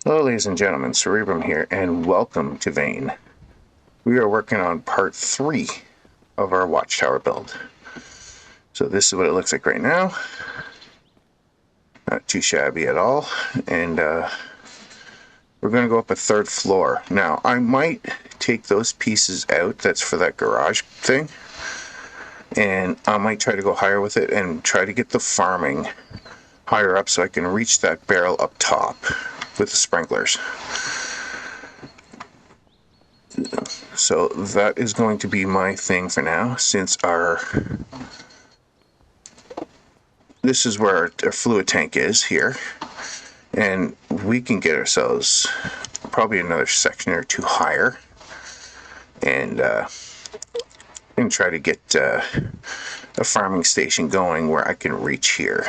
Hello ladies and gentlemen, Cerebrum here, and welcome to Vane. We are working on part 3 of our Watchtower build. So this is what it looks like right now. Not too shabby at all. And we're going to go up a 3rd floor. Now, I might take those pieces out, that's for that garage thing. And I might try to go higher with it and try to get the farming higher up so I can reach that barrel up top with the sprinklers. So that is going to be my thing for now, since this is where our fluid tank is here, and we can get ourselves probably another section or 2 higher, and try to get a farming station going where I can reach here.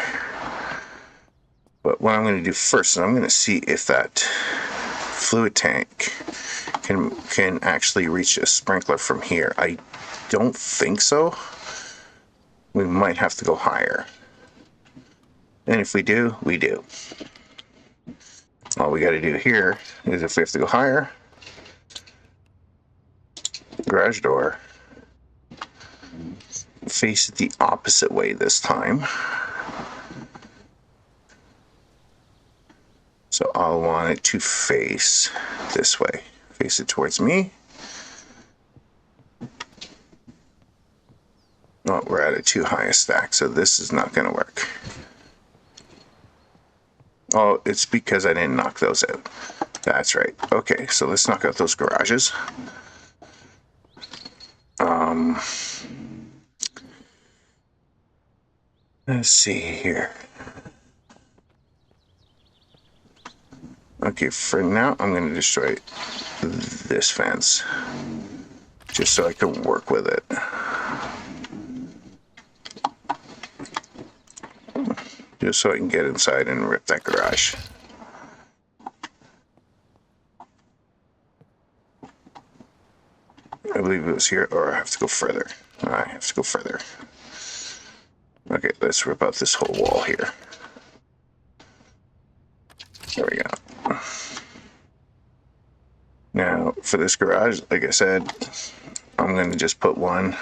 But what I'm going to do first is I'm going to see if that fluid tank can actually reach a sprinkler from here. I don't think so. We might have to go higher. And if we do, we do. All we got to do here is, if we have to go higher, garage door, face it the opposite way this time. So I'll want it to face this way. Face it towards me. Oh, we're at a too high a stack, so this is not going to work. Oh, it's because I didn't knock those out. That's right. Okay, so let's knock out those garages. Let's see here. Okay, for now, I'm going to destroy this fence, just so I can work with it. Just so I can get inside and rip that garage. I believe it was here, or I have to go further. I have to go further. Okay, let's rip out this whole wall here. There we go. Now, for this garage, like I said, I'm going to just put one.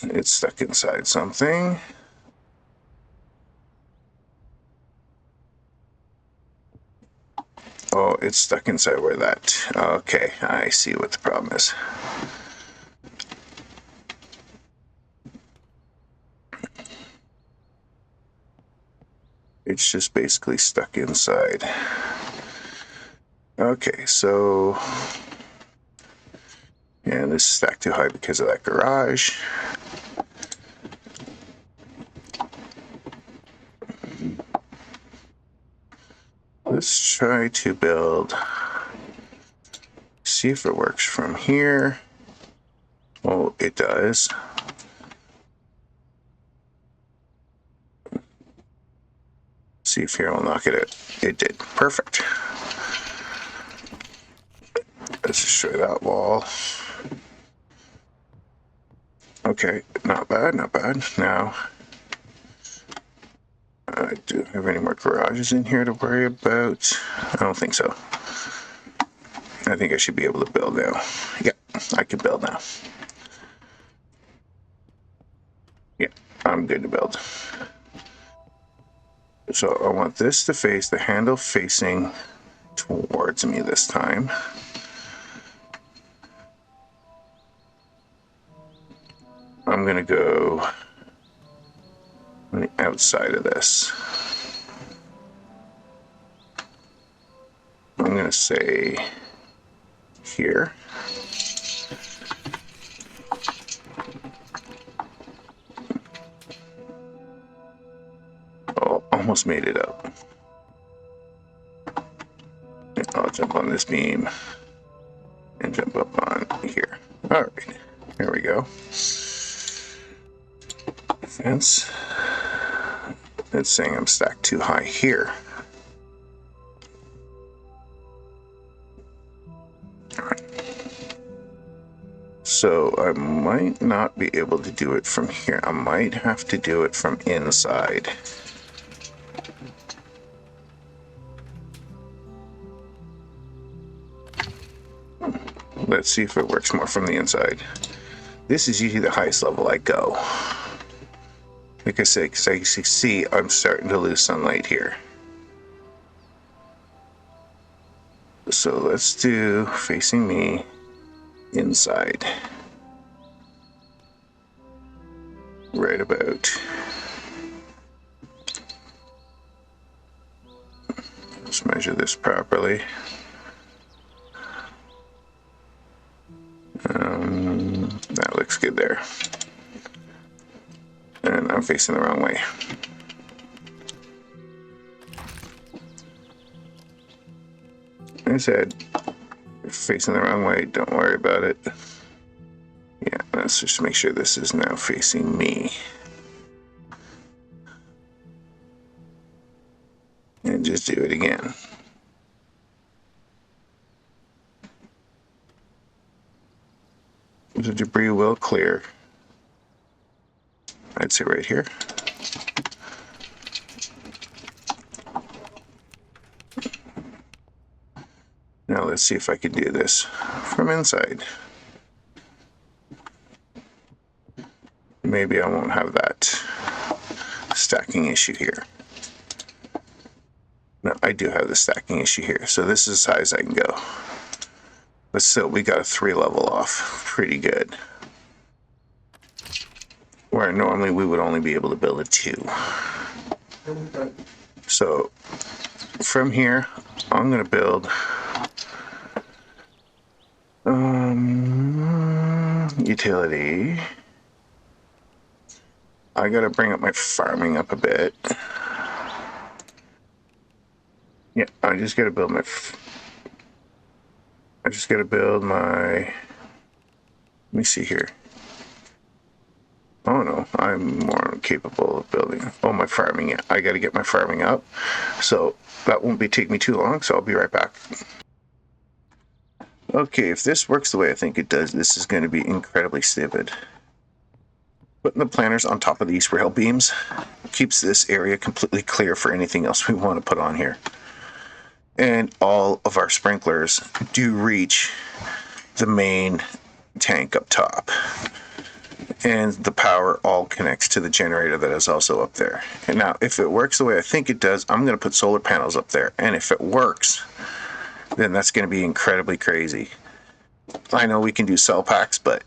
It's stuck inside something. Oh, it's stuck inside where that... Okay, I see what the problem is. It's just basically stuck inside. Okay, so... Yeah, this is stacked too high because of that garage. Let's try to build... See if it works from here. Oh, it does. See if here will knock it out. It did. Perfect. Let's destroy that wall. Okay, not bad, not bad. Now, do I have any more garages in here to worry about? I don't think so. I think I should be able to build now. Yeah, I can build now. Yeah, I'm good to build. So I want this to face, the handle facing towards me this time. I'm going to go on the outside of this. I'm going to say here. Oh, almost made it up. I'll jump on this beam and jump up on here. All right, here we go. Fence. It's saying I'm stacked too high here. So I might not be able to do it from here. I might have to do it from inside. Let's see if it works more from the inside. This is usually the highest level I go. Like I said, because I can see I'm starting to lose sunlight here. So let's do facing me inside. Right about. Let's measure this properly. That looks good there. And I'm facing the wrong way. I said, facing the wrong way, don't worry about it. Yeah, let's just make sure this is now facing me. And just do it again. The debris will clear. I'd say right here. Now let's see if I can do this from inside. Maybe I won't have that stacking issue here. No, I do have the stacking issue here. So this is as high as I can go. But still, we got a 3 level off. Pretty good. Where normally we would only be able to build a 2. So from here, I'm going to build utility. I got to bring up my farming up a bit. Yeah, I just got to build my. Let me see here. Oh no, I'm more capable of building. Oh, my farming. Yeah, I got to get my farming up. So that won't take me too long. So I'll be right back. Okay, if this works the way I think it does, this is going to be incredibly stupid. Putting the planters on top of these rail beams keeps this area completely clear for anything else we want to put on here. And all of our sprinklers do reach the main tank up top. And the power all connects to the generator that is also up there. And now, if it works the way I think it does, I'm going to put solar panels up there. And if it works, then that's going to be incredibly crazy. I know we can do cell packs, but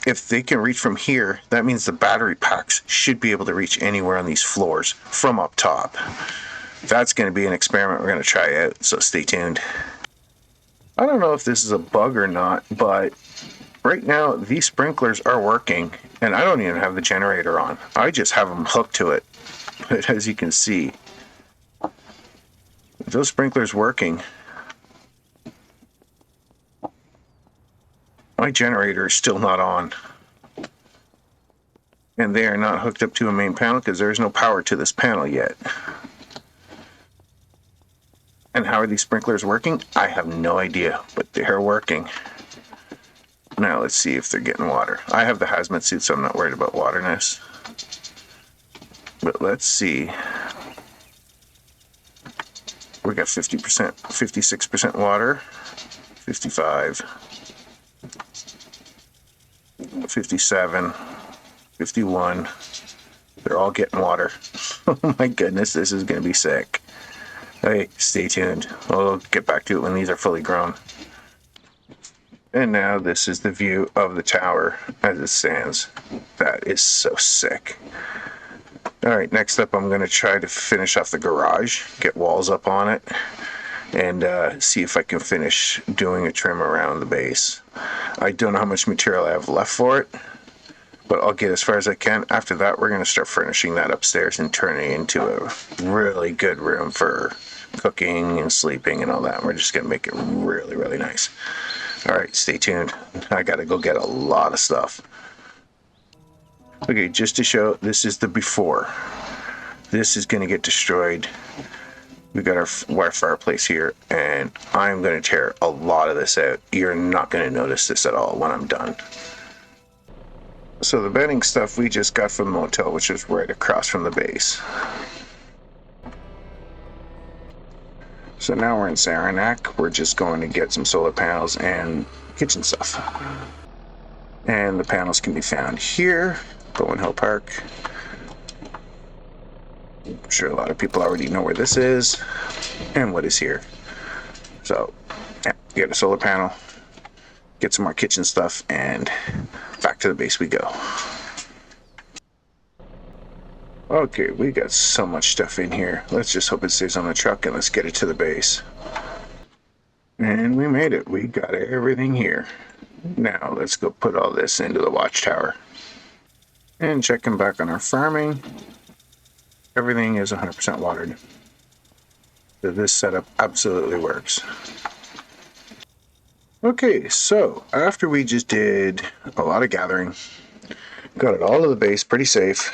if they can reach from here, that means the battery packs should be able to reach anywhere on these floors from up top. That's going to be an experiment we're going to try out, so stay tuned. I don't know if this is a bug or not, but right now these sprinklers are working, and I don't even have the generator on. I just have them hooked to it. But as you can see, those sprinklers working. My generator is still not on. And they are not hooked up to a main panel because there is no power to this panel yet. And how are these sprinklers working? I have no idea, but they're working. Now let's see if they're getting water. I have the hazmat suit, so I'm not worried about waterness. But let's see. We got 50%, 56% water, 55, 57, 51. They're all getting water. Oh my goodness, this is going to be sick. Hey, stay tuned. We'll get back to it when these are fully grown. And now this is the view of the tower as it stands. That is so sick. Alright, next up I'm going to try to finish off the garage, get walls up on it, and see if I can finish doing a trim around the base. I don't know how much material I have left for it, but I'll get as far as I can. After that, we're going to start furnishing that upstairs and turning it into a really good room for cooking and sleeping and all that. We're just going to make it really, really nice. Alright, stay tuned. I got to go get a lot of stuff. Okay, just to show, this is the before. This is going to get destroyed. We got our wire fireplace here, and I'm going to tear a lot of this out. You're not going to notice this at all when I'm done. So the bedding stuff we just got from the motel, which is right across from the base. So now we're in Saranac. We're just going to get some solar panels and kitchen stuff. And the panels can be found here, Bowen Hill Park. I'm sure a lot of people already know where this is and what is here. So, yeah, get a solar panel, get some more kitchen stuff, and back to the base we go. Okay, we got so much stuff in here. Let's just hope it stays on the truck and let's get it to the base. And we made it. We got everything here. Now let's go put all this into the Watchtower. And checking back on our farming, everything is 100% watered. So this setup absolutely works. Okay, so after we just did a lot of gathering, got it all to the base pretty safe,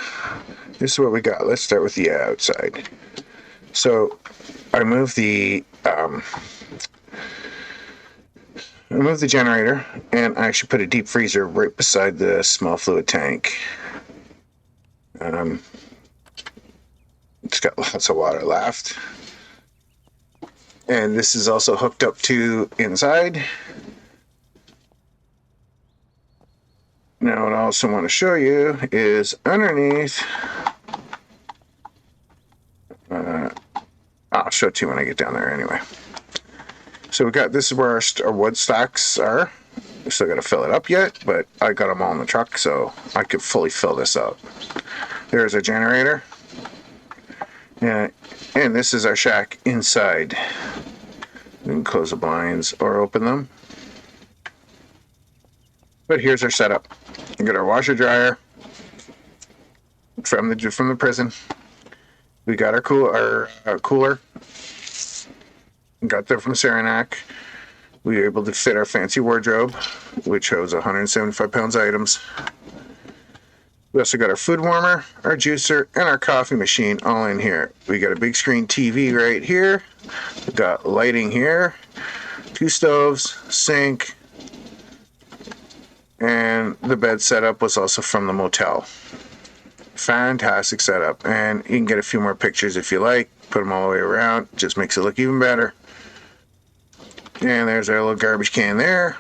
this is what we got. Let's start with the outside. So I moved the generator, and I actually put a deep freezer right beside the small fluid tank. It's got lots of water left. And this is also hooked up to inside. Now what I also want to show you is underneath. I'll show it to you when I get down there anyway. So we got, this is where our wood stacks are. We still got to fill it up yet, but I got them all in the truck, so I could fully fill this up. There's our generator. And this is our shack inside. We can close the blinds or open them. But here's our setup. We got our washer dryer from the prison. We got our cooler. Got that from Saranac. We were able to fit our fancy wardrobe, which holds 175 pounds items. We also got our food warmer, our juicer, and our coffee machine all in here. We got a big screen TV right here. We got lighting here, 2 stoves, sink, and the bed setup was also from the motel. Fantastic setup, and you can get a few more pictures if you like. Put them all the way around, just makes it look even better. And there's our little garbage can there.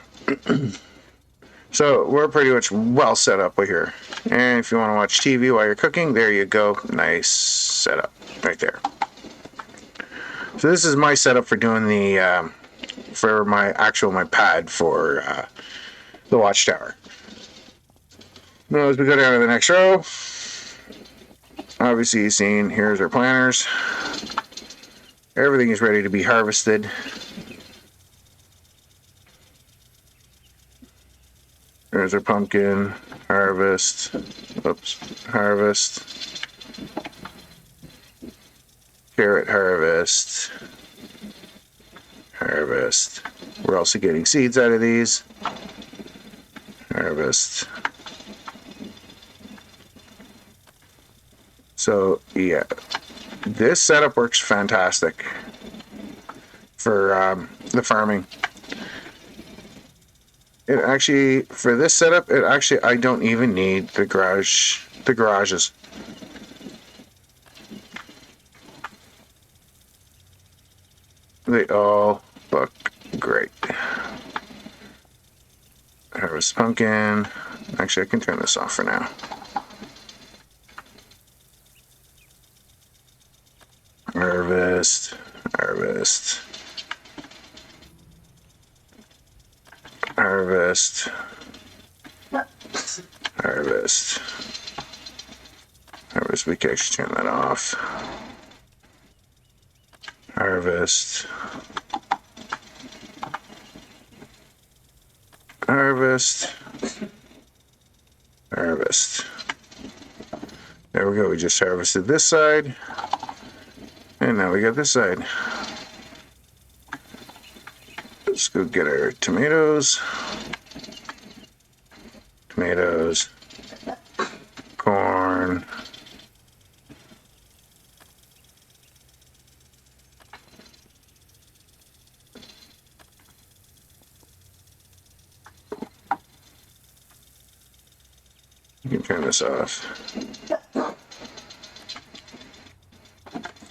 So we're pretty much well set up here. And if you want to watch TV while you're cooking, there you go. Nice setup right there. So this is my setup for doing the for my pad for the Watchtower. Now as we go down to the next row, obviously you've seen, here's our planters. Everything is ready to be harvested. There's our pumpkin, harvest, harvest, carrot harvest, harvest. We're also getting seeds out of these. Harvest. So yeah, this setup works fantastic for the farming. It actually, for this setup, I don't even need the garages. They all look great. Harvest pumpkin. Actually, I can turn this off for now. Harvest, harvest. Harvest, harvest, harvest. We can actually turn that off. Harvest, harvest, harvest. There we go. We just harvested this side, and now we got this side. Let's go get our tomatoes, corn, you can turn this off.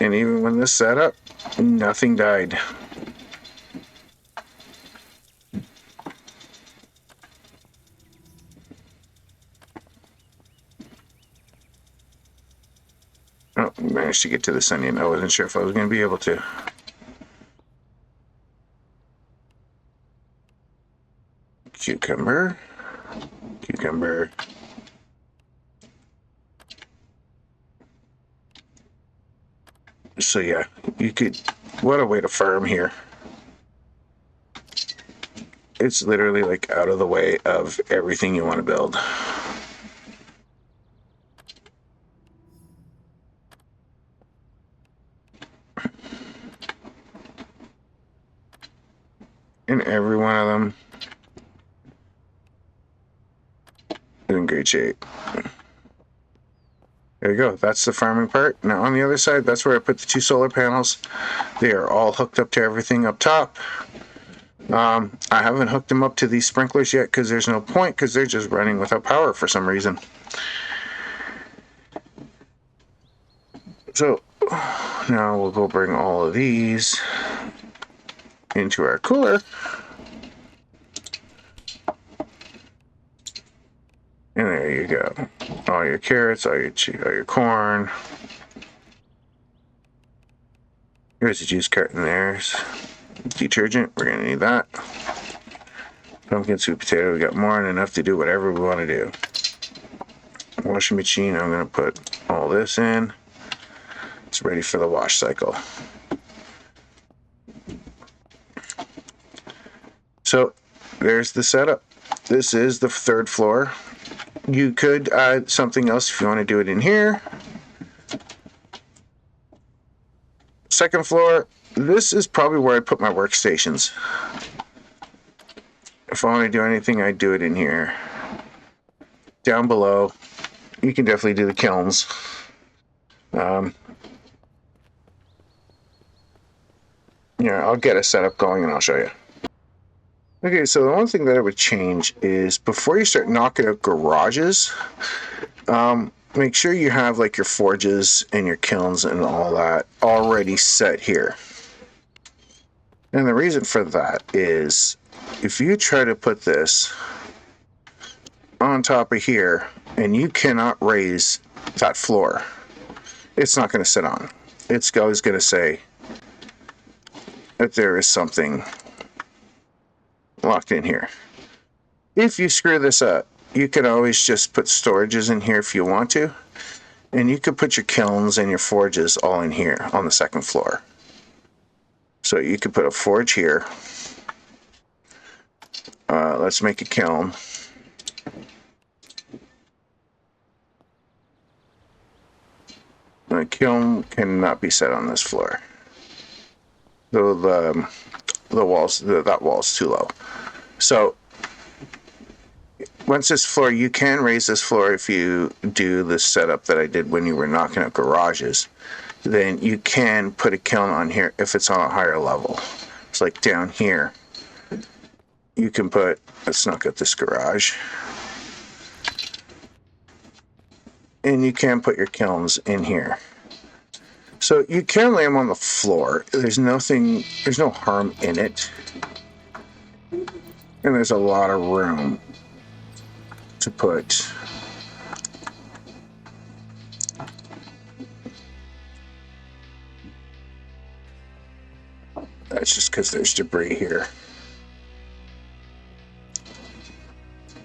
And even when this set up, nothing died. managed to get to this onion. I wasn't sure if I was going to be able to. Cucumber. Cucumber. So yeah, you could, what a way to farm here. It's literally like out of the way of everything you want to build. And every one of them is in great shape. There you go. That's the farming part. Now on the other side, that's where I put the 2 solar panels. They are all hooked up to everything up top. I haven't hooked them up to these sprinklers yet because there's no point, because they're just running without power for some reason. So now we'll go bring all of these into our cooler. And there you go. All your carrots, all your corn. Here's the juice carton. There's detergent. We're going to need that. Pumpkin, sweet potato. We got more than enough to do whatever we want to do. Washing machine. I'm going to put all this in. It's ready for the wash cycle. So there's the setup. This is the 3rd floor. You could add something else if you want to do it in here. 2nd floor, this is probably where I put my workstations. If I want to do anything, I do it in here. Down below, you can definitely do the kilns. Yeah, I'll get a setup going and I'll show you. Okay, so the one thing that I would change is before you start knocking out garages, make sure you have like your forges and your kilns and all that already set here. And the reason for that is if you try to put this on top of here and you cannot raise that floor, it's not going to sit on. It's always going to say that there is something locked in here. If you screw this up, you can always just put storages in here if you want to, and you could put your kilns and your forges all in here on the 2nd floor. So you could put a forge here. Let's make a kiln. The kiln cannot be set on this floor, though the walls, that wall's too low. So once this floor, you can raise this floor if you do the setup that I did when you were knocking out garages. Then you can put a kiln on here if it's on a higher level. It's like down here. You can put, let's knock out this garage. And you can put your kilns in here. So you can lay them on the floor. There's no harm in it. And there's a lot of room to put that's just because there's debris here.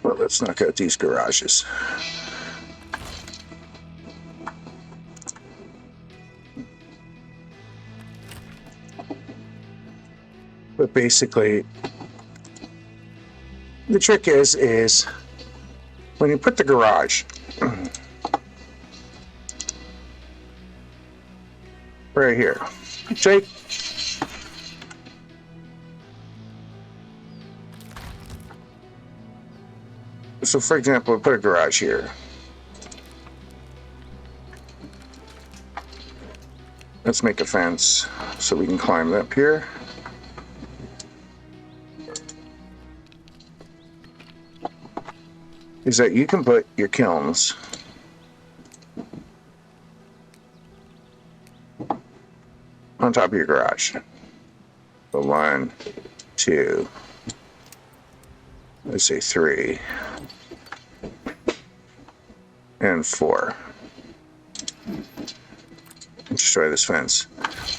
Well, let's knock out these garages. But basically, the trick is when you put the garage right here, Jake. So for example, we put a garage here. Let's make a fence so we can climb up here. Is that you can put your kilns on top of your garage. So 1, 2, let's say 3, and 4. destroy this fence.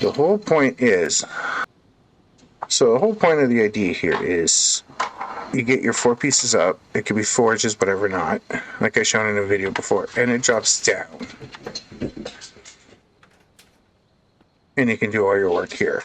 The whole point is, so the whole point of the idea here is you get your 4 pieces up. It could be forges, whatever not, like I shown in a video before, and it drops down. And you can do all your work here.